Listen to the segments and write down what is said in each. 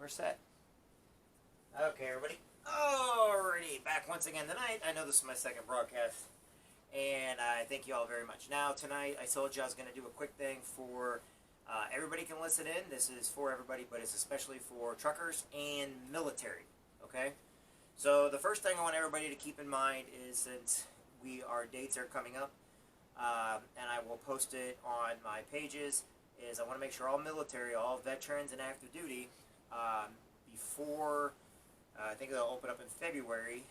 We're set. Okay, everybody. Alrighty, back once again tonight. I know this is my second broadcast, and I thank you all very much. Now, tonight, I told you I was going to do a quick thing for everybody can listen in. This is for everybody, but it's especially for truckers and military, okay? So, the first thing I want everybody to keep in mind is, since our dates are coming up, and I will post it on my pages, is I want to make sure all military, all veterans and active duty, before, I think they'll open up in February,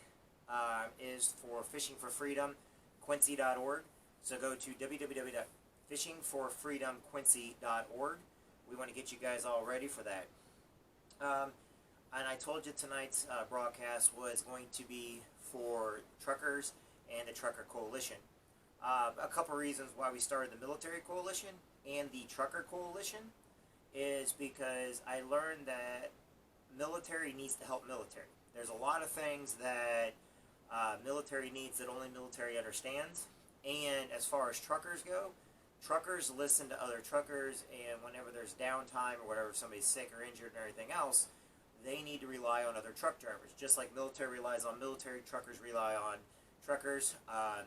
is for Fishing for Freedom, Quincy.org. So go to www.fishingforfreedomquincy.org. We want to get you guys all ready for that. And I told you tonight's broadcast was going to be for truckers and the Trucker Coalition. A couple reasons why we started the Military Coalition and the Trucker Coalition is because I learned that military needs to help military. There's a lot of things that military needs that only military understands. And as far as truckers go, truckers listen to other truckers, and whenever there's downtime or whatever, somebody's sick or injured and everything else, they need to rely on other truck drivers. Just like military relies on military, truckers rely on truckers. A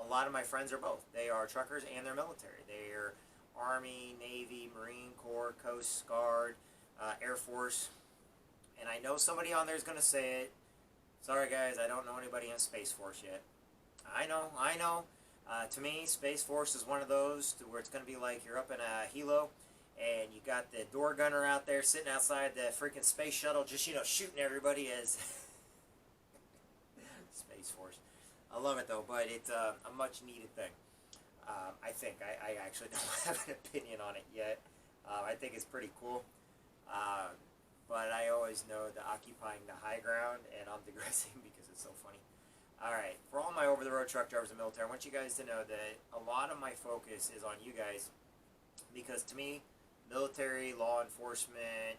lot of my friends are both. They are truckers and they're military. They're Army, Navy, Marine Corps, Coast Guard, Air Force. And I know somebody on there is going to say it. Sorry guys, I don't know anybody in Space Force yet. I know. To me, Space Force is one of those where it's going to be like you're up in a helo and you got the door gunner out there sitting outside the freaking space shuttle just, shooting everybody as Space Force. I love it though, but it's a much needed thing. I think. I actually don't have an opinion on it yet. I think it's pretty cool. But I always know the occupying the high ground, and I'm digressing because it's so funny. Alright, for all my over-the-road truck drivers and military, I want you guys to know that a lot of my focus is on you guys, because to me, military, law enforcement,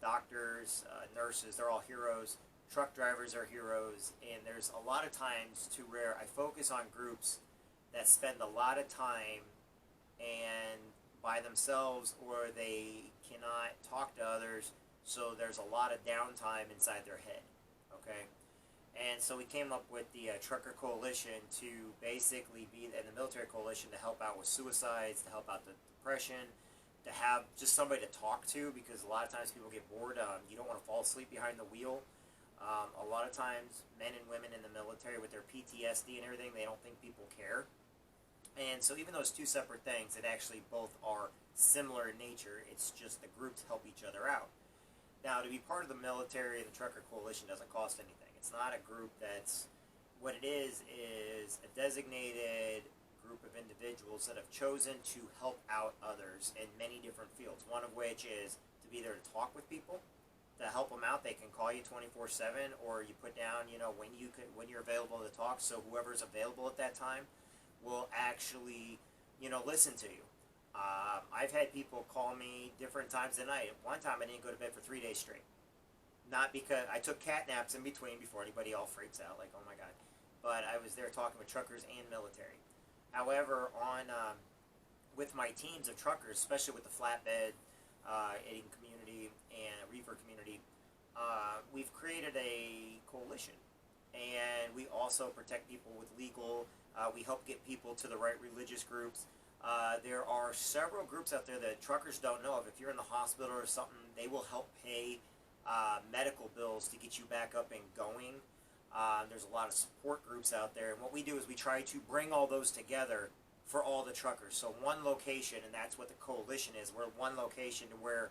doctors, nurses, they're all heroes. Truck drivers are heroes, and there's a lot of times to where I focus on groups that spend a lot of time and by themselves, or they cannot talk to others, so there's a lot of downtime inside their head, okay? And so we came up with the Trucker Coalition to basically be, and the Military Coalition to help out with suicides, to help out the depression, to have just somebody to talk to, because a lot of times people get bored. You don't want to fall asleep behind the wheel. A lot of times, men and women in the military with their PTSD and everything, they don't think people care. And so even though it's two separate things, it actually both are similar in nature. It's just the groups help each other out. Now, to be part of the military and the Trucker Coalition doesn't cost anything. It's not a group that's... What it is a designated group of individuals that have chosen to help out others in many different fields. One of which is to be there to talk with people, to help them out. They can call you 24/7, or you put down, when you're available to talk, so whoever's available at that time will actually, listen to you. I've had people call me different times of the night. One time I didn't go to bed for 3 days straight. Not because I took cat naps in between before anybody all freaks out, like, oh my god. But I was there talking with truckers and military. However, with my teams of truckers, especially with the flatbed aiding community and reefer community, we've created a coalition. And we also protect people with legal. We help get people to the right religious groups. There are several groups out there that truckers don't know of. If you're in the hospital or something, they will help pay medical bills to get you back up and going. There's a lot of support groups out there. And what we do is we try to bring all those together for all the truckers. So one location, and that's what the coalition is. We're one location to where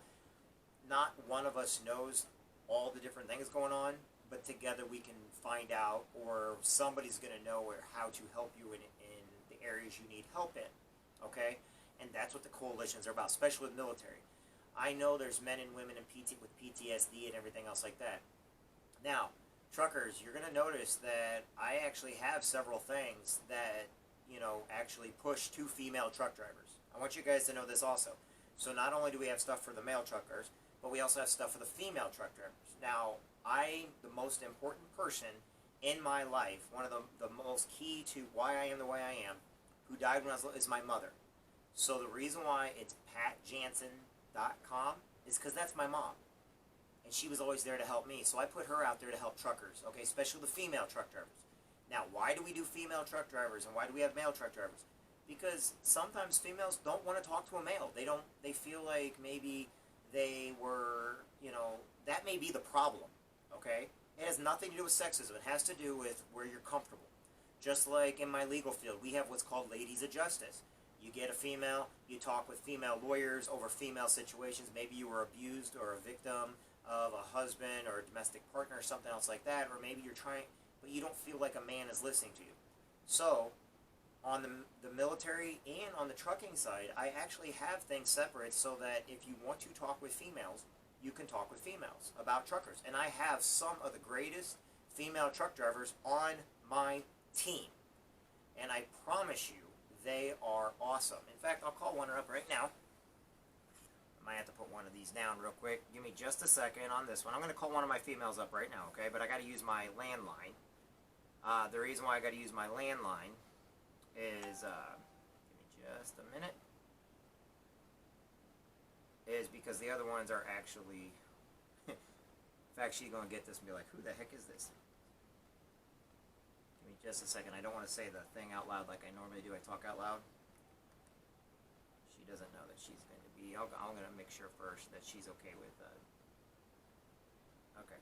not one of us knows all the different things going on, but together we can find out, or somebody's going to know how to help you in the areas you need help in, okay? And that's what the coalitions are about, especially with military. I know there's men and women with PTSD and everything else like that. Now, truckers, you're going to notice that I actually have several things that, actually push to female truck drivers. I want you guys to know this also. So not only do we have stuff for the male truckers, but we also have stuff for the female truck drivers. Now, the most important person in my life, one of the most key to why I am the way I am, who died when I was little, is my mother. So the reason why it's patjansen.com is because that's my mom. and she was always there to help me. So I put her out there to help truckers, okay, especially the female truck drivers. Now, why do we do female truck drivers and why do we have male truck drivers? Because sometimes females don't want to talk to a male. They feel like maybe they were, that may be the problem, okay? It has nothing to do with sexism. It has to do with where you're comfortable. Just like in my legal field, we have what's called ladies of justice. You get a female, you talk with female lawyers over female situations. Maybe you were abused or a victim of a husband or a domestic partner or something else like that, or maybe you're trying, but you don't feel like a man is listening to you. So, on the military and on the trucking side, I actually have things separate so that if you want to talk with females, you can talk with females about truckers. And I have some of the greatest female truck drivers on my team. And I promise you, they are awesome. In fact, I'll call one up right now. I might have to put one of these down real quick. Give me just a second on this one. I'm going to call one of my females up right now, okay? But I got to use my landline. The reason why I got to use my landline is, give me just a minute, is because the other ones are actually, in fact, she's going to get this and be like, who the heck is this? Give me just a second. I don't want to say the thing out loud like I normally do. I talk out loud. She doesn't know that she's going to be, I'm going to make sure first that she's okay with, okay.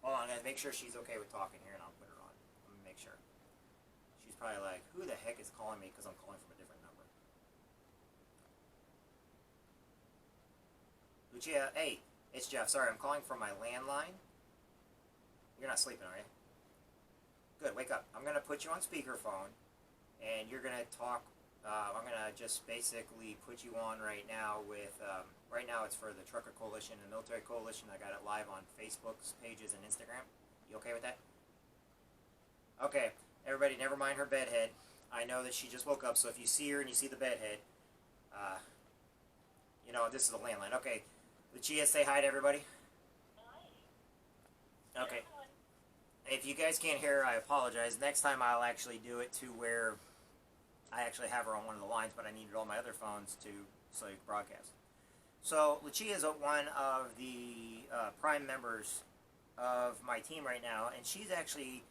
Hold on, I'm going to make sure she's okay with talking here, and I'll put her on. I'm going to make sure. She's probably like, who the heck is calling me because I'm calling from a different number. Lucia, hey, it's Jeff. Sorry, I'm calling from my landline. You're not sleeping, are you? Good, wake up. I'm going to put you on speakerphone, and you're going to talk. I'm going to just basically put you on right now with, right now it's for the Trucker Coalition and Military Coalition. I got it live on Facebook's pages and Instagram. You okay with that? Okay, everybody, never mind her bedhead. I know that she just woke up, so if you see her and you see the bedhead, this is the landline. Okay, Lucia, say hi to everybody. Hi. Okay. If you guys can't hear her, I apologize. Next time I'll actually do it to where I actually have her on one of the lines, but I needed all my other phones so you can broadcast. So Lucia is one of the prime members of my team right now, and she's actually